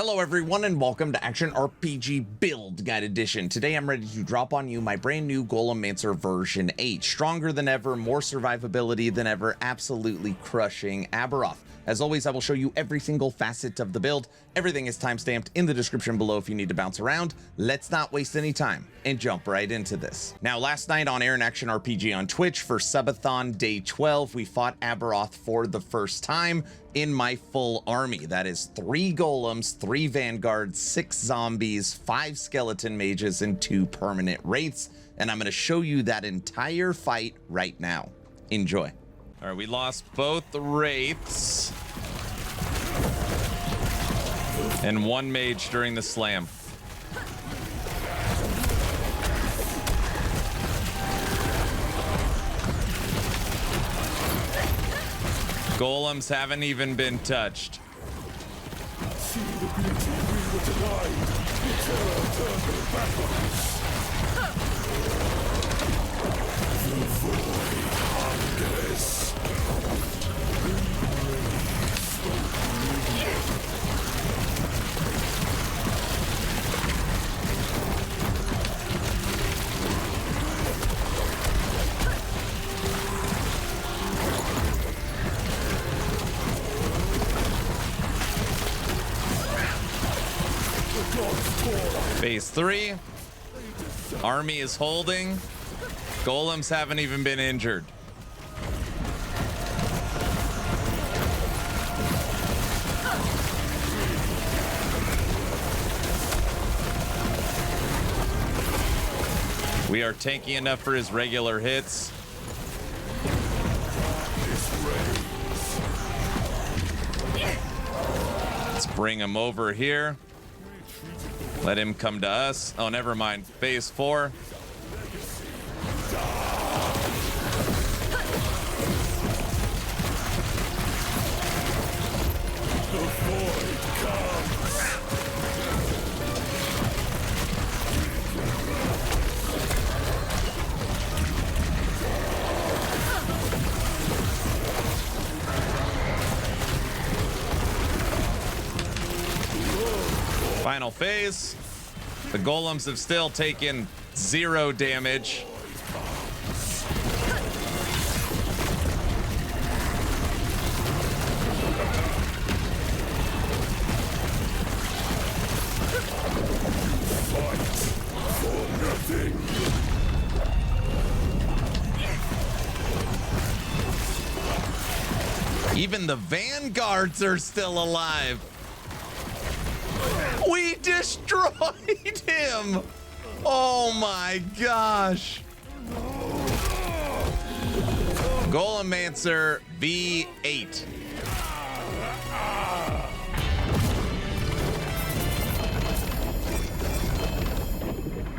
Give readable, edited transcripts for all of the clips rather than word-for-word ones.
Hello everyone and welcome to Action RPG Build Guide Edition. Today I'm ready to drop on you my brand new Golemancer version 8. Stronger than ever, more survivability than ever, absolutely crushing Aberroth. As always, I will show you every single facet of the build. Everything is timestamped in the description below if you need to bounce around. Let's not waste any time and jump right into this. Now, last night on Air and Action RPG on Twitch for Subathon Day 12, we fought Aberroth for the first time in my full army. That is 3 golems, 3 vanguards, 6 zombies, 5 skeleton mages, and 2 permanent wraiths. And I'm going to show you that entire fight right now. Enjoy. All right, we lost both the wraiths and 1 mage during the slam. Golems haven't even been touched. Phase 3. Army is holding. Golems haven't even been injured. We are tanky enough for his regular hits. Let's bring him over here. Let him come to us. Oh, never mind. Phase 4. Final phase. The golems have still taken 0 damage. Even the vanguards are still alive. We destroyed him! Oh my gosh! Golemancer V8.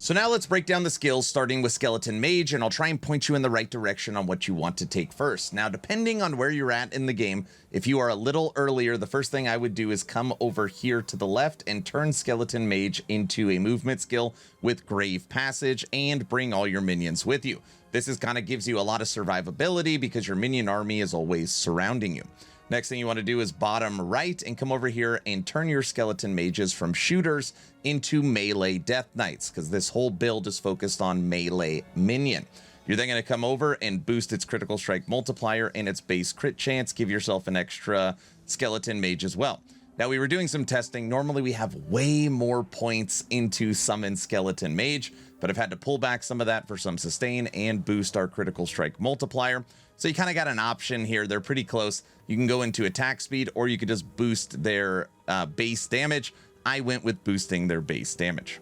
So now let's break down the skills, starting with Skeleton Mage, and I'll try and point you in the right direction on what you want to take first. Now, depending on where you're at in the game, if you are a little earlier, the first thing I would do is come over here to the left and turn Skeleton Mage into a movement skill with Grave Passage and bring all your minions with you. This is kind of gives you a lot of survivability because your minion army is always surrounding you. Next thing you want to do is bottom right and come over here and turn your skeleton mages from shooters into melee death knights, because this whole build is focused on melee minion. You're then going to come over and boost its critical strike multiplier and its base crit chance. Give yourself an extra skeleton mage as well. Now, we were doing some testing. Normally we have way more points into summon skeleton mage, but I've had to pull back some of that for some sustain and boost our critical strike multiplier. So you kind of got an option here. They're pretty close. You can go into attack speed, or you could just boost their base damage. I went with boosting their base damage.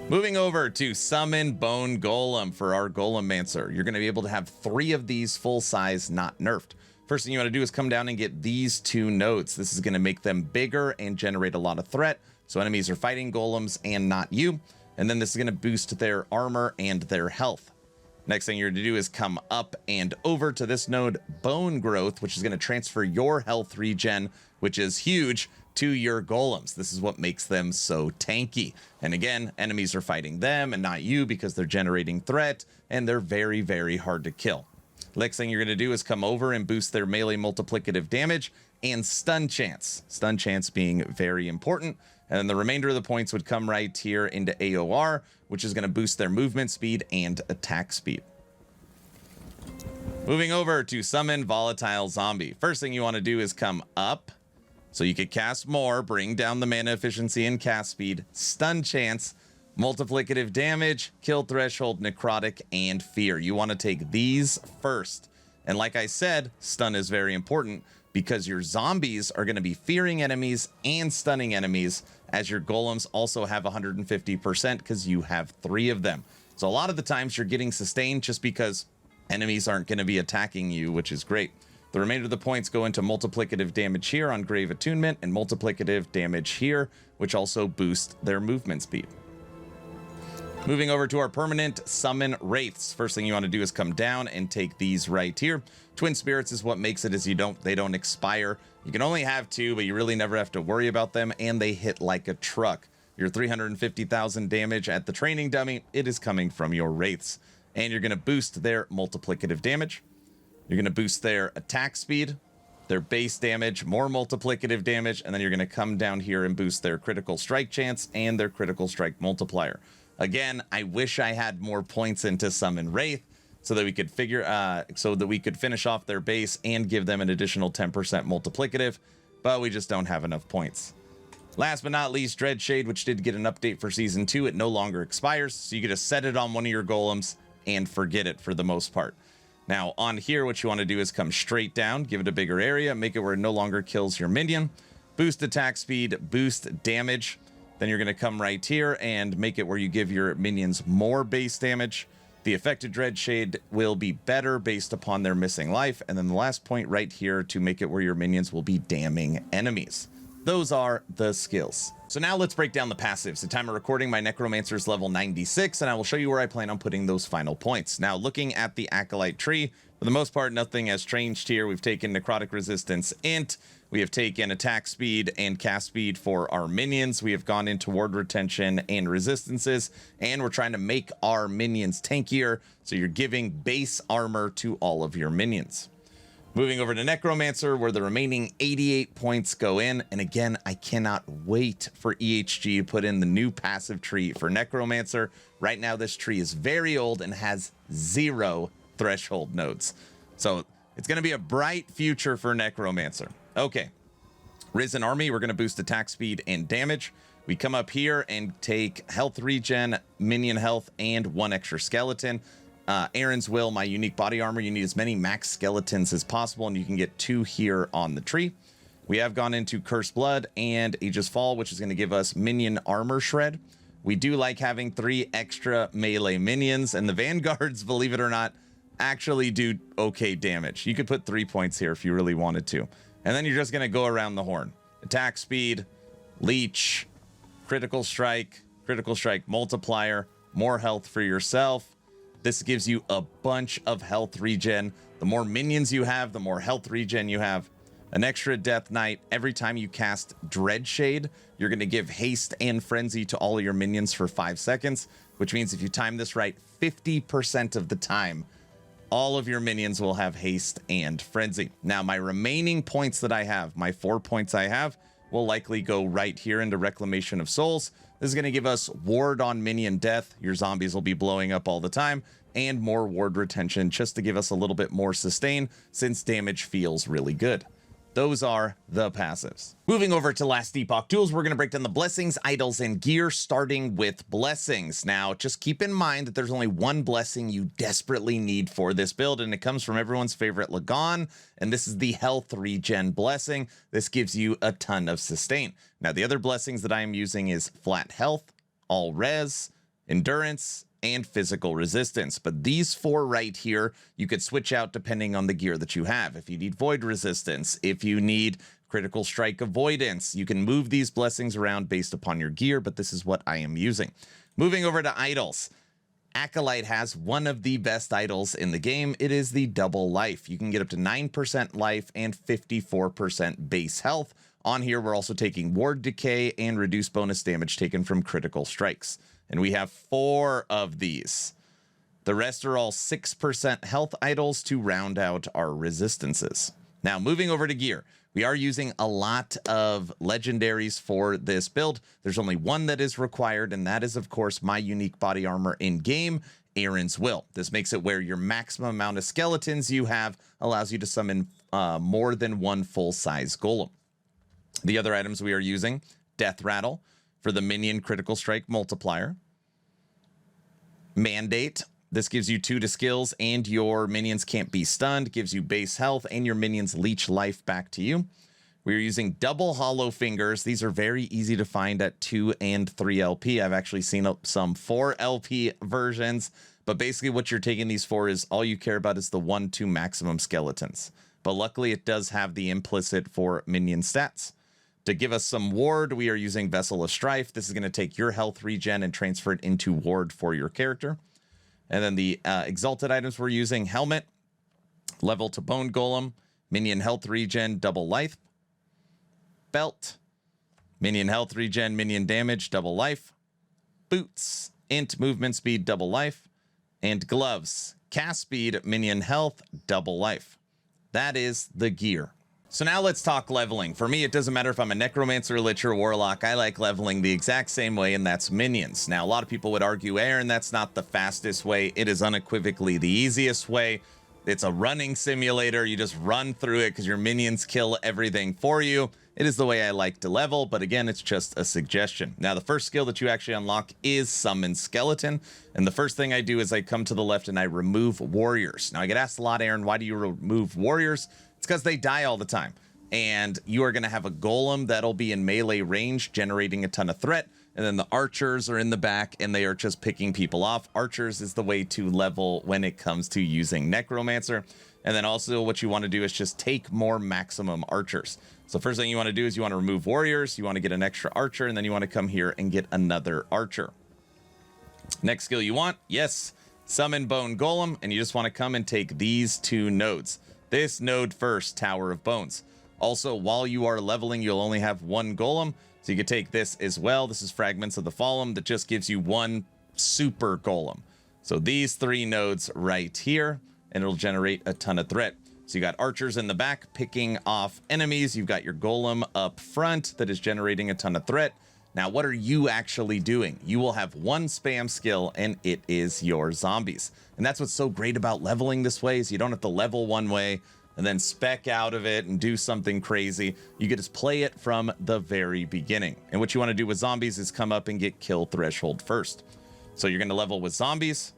Moving over to Summon Bone Golem for our Golemancer. You're going to be able to have 3 of these full size, not nerfed. First thing you want to do is come down and get these 2 notes. This is going to make them bigger and generate a lot of threat, so enemies are fighting golems and not you. And then this is going to boost their armor and their health. Next thing you're going to do is come up and over to this node, Bone Growth, which is going to transfer your health regen, which is huge, to your golems. This is what makes them so tanky. And again, enemies are fighting them and not you because they're generating threat, and they're very, very hard to kill. Next thing you're going to do is come over and boost their melee multiplicative damage and stun chance. Stun chance being very important. And then the remainder of the points would come right here into AOR, which is going to boost their movement speed and attack speed. Moving over to summon Volatile Zombie. First thing you want to do is come up so you could cast more, bring down the mana efficiency and cast speed, stun chance, multiplicative damage, kill threshold, necrotic, and fear. You want to take these first. And like I said, stun is very important because your zombies are going to be fearing enemies and stunning enemies, as your golems also have 150% because you have 3 of them. So a lot of the times you're getting sustained just because enemies aren't going to be attacking you, which is great. The remainder of the points go into multiplicative damage here on Grave Attunement and multiplicative damage here, which also boost their movement speed. Moving over to our permanent summon Wraiths. First thing you want to do is come down and take these right here. Twin Spirits is what makes it is they don't expire. You can only have 2, but you really never have to worry about them, and they hit like a truck. Your 350,000 damage at the training dummy, it is coming from your Wraiths. And you're going to boost their multiplicative damage. You're going to boost their attack speed, their base damage, more multiplicative damage, and then you're going to come down here and boost their critical strike chance and their critical strike multiplier. Again, I wish I had more points into summon Wraith so that we could finish off their base and give them an additional 10% multiplicative, but we just don't have enough points. Last but not least, Dreadshade, which did get an update for Season 2. It no longer expires, so you can just set it on one of your golems and forget it for the most part. Now, on here, what you want to do is come straight down, give it a bigger area, make it where it no longer kills your minion, boost attack speed, boost damage. Then you're going to come right here and make it where you give your minions more base damage. The affected Dreadshade will be better based upon their missing life. And then the last point right here to make it where your minions will be damning enemies. Those are the skills. So now let's break down the passives. The time of recording, my Necromancer's level 96, and I will show you where I plan on putting those final points. Now, looking at the Acolyte tree, for the most part, nothing has changed here. We've taken Necrotic Resistance Int. We have taken attack speed and cast speed for our minions. We have gone into ward retention and resistances, and we're trying to make our minions tankier, so you're giving base armor to all of your minions. Moving over to Necromancer, where the remaining 88 points go in. And again, I cannot wait for EHG to put in the new passive tree for Necromancer. Right now, this tree is very old and has 0 threshold nodes. So it's going to be a bright future for Necromancer. Okay. Risen Army, we're going to boost attack speed and damage. We come up here and take health regen, minion health, and 1 extra skeleton. Aaron's Will, my unique body armor, you need as many max skeletons as possible, and you can get 2 here on the tree. We have gone into Cursed Blood and Aegis Fall, which is going to give us minion armor shred. We do like having 3 extra melee minions, and the Vanguards, believe it or not, actually do okay damage. You could put 3 points here if you really wanted to. And then you're just going to go around the horn. Attack speed, leech, critical strike multiplier, more health for yourself. This gives you a bunch of health regen. The more minions you have, the more health regen you have. An extra Death Knight. Every time you cast Dreadshade, you're going to give haste and frenzy to all of your minions for 5 seconds, which means if you time this right, 50% of the time, all of your minions will have haste and frenzy. Now, my remaining points that I have, my 4 points I have, will likely go right here into Reclamation of Souls. This is going to give us ward on minion death. Your zombies will be blowing up all the time, and more ward retention just to give us a little bit more sustain since damage feels really good. Those are the passives. Moving over to last Epoch tools, we're going to break down the blessings, idols, and gear, starting with blessings. Now, just keep in mind that there's only one blessing you desperately need for this build, and it comes from everyone's favorite Lagon, and this is the health regen blessing. This gives you a ton of sustain. Now, the other blessings that I am using is flat health, all res, endurance, and physical resistance. But these 4 right here, you could switch out depending on the gear that you have. If you need void resistance, if you need critical strike avoidance, you can move these blessings around based upon your gear, but this is what I am using. Moving over to idols. Acolyte has one of the best idols in the game. It is the double life. You can get up to 9% life and 54% base health. On here, we're also taking ward decay and reduced bonus damage taken from critical strikes. And we have 4 of these. The rest are all 6% health idols to round out our resistances. Now, moving over to gear. We are using a lot of legendaries for this build. There's only one that is required, and that is, of course, my unique body armor in game, Aaron's Will. This makes it where your maximum amount of skeletons you have allows you to summon more than one full-size golem. The other items we are using, Death Rattle for the minion critical strike multiplier. Mandate. This gives you 2 to skills and your minions can't be stunned, gives you base health, and your minions leech life back to you. We're using double hollow fingers. These are very easy to find at 2 and 3 LP. I've actually seen some 4 LP versions, but basically what you're taking these for is all you care about is the 1-2 maximum skeletons. But luckily it does have the implicit for minion stats. To give us some ward, we are using Vessel of Strife. This is going to take your health regen and transfer it into ward for your character. And then the exalted items we're using, Helmet, Level to Bone Golem, Minion Health Regen, Double Life, Belt, Minion Health Regen, Minion Damage, Double Life, Boots, Int Movement Speed, Double Life, and Gloves, Cast Speed, Minion Health, Double Life. That is the gear. So now let's talk leveling. For me, it doesn't matter if I'm a Necromancer, Lich, or Warlock. I like leveling the exact same way, and that's minions. Now, a lot of people would argue, Aaron, that's not the fastest way. It is unequivocally the easiest way. It's a running simulator. You just run through it because your minions kill everything for you. It is the way I like to level, but again, it's just a suggestion. Now, the first skill that you actually unlock is Summon Skeleton, and the first thing I do is I come to the left and I remove warriors. Now, I get asked a lot, Aaron, why do you remove warriors? It's because they die all the time, and you are going to have a golem that'll be in melee range, generating a ton of threat, and then the archers are in the back, and they are just picking people off. Archers is the way to level when it comes to using Necromancer, and then also what you want to do is just take more maximum archers. So first thing you want to do is you want to remove warriors, you want to get an extra archer, and then you want to come here and get another archer. Next skill you want, yes, Summon Bone Golem, and you just want to come and take these 2 nodes. This node first, Tower of Bones. Also, while you are leveling, you'll only have 1 golem, so you could take this as well. This is Fragments of the Fallen that just gives you 1 super golem. So these 3 nodes right here, and it'll generate a ton of threat. So you got archers in the back picking off enemies. You've got your golem up front that is generating a ton of threat. Now, what are you actually doing? You will have 1 spam skill, and it is your zombies. And that's what's so great about leveling this way is you don't have to level one way and then spec out of it and do something crazy. You can just play it from the very beginning. And what you want to do with zombies is come up and get kill threshold first. So you're going to level with zombies,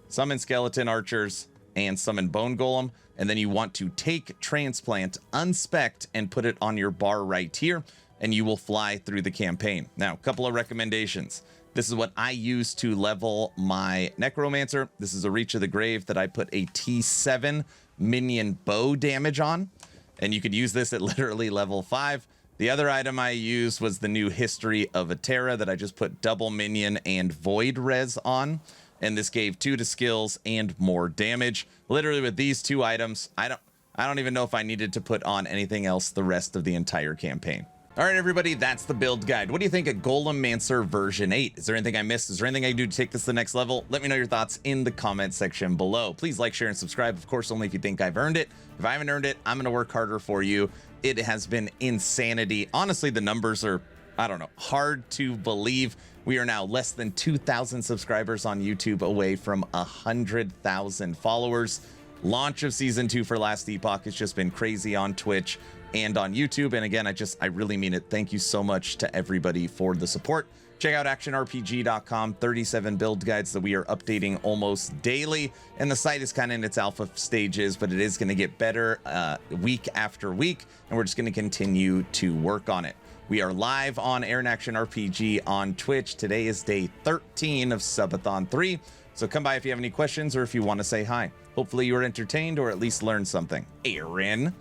summon skeleton archers, and summon bone golem. And then you want to take transplant unspec'd and put it on your bar right here, and you will fly through the campaign. Now, a couple of recommendations. This is what I use to level my Necromancer. This is a Reach of the Grave that I put a T7 minion bow damage on, and you could use this at literally level 5. The other item I used was the new History of Atera that I just put double minion and void res on, and this gave 2 to skills and more damage. Literally with these 2 items, I don't even know if I needed to put on anything else the rest of the entire campaign. All right, everybody, that's the build guide. What do you think of Golemancer version 8? Is there anything I missed? Is there anything I can do to take this to the next level? Let me know your thoughts in the comment section below. Please like, share, and subscribe. Of course, only if you think I've earned it. If I haven't earned it, I'm going to work harder for you. It has been insanity. Honestly, the numbers are, I don't know, hard to believe. We are now less than 2,000 subscribers on YouTube away from 100,000 followers. Launch of season 2 for Last Epoch has just been crazy on Twitch and on YouTube. And again, I really mean it. Thank you so much to everybody for the support. Check out actionrpg.com, 37 build guides that we are updating almost daily. And the site is kind of in its alpha stages, but it is going to get better week after week. And we're just going to continue to work on it. We are live on Aaron Action RPG on Twitch. Today is day 13 of Subathon 3. So come by if you have any questions or if you want to say hi. Hopefully you were entertained or at least learned something. Aaron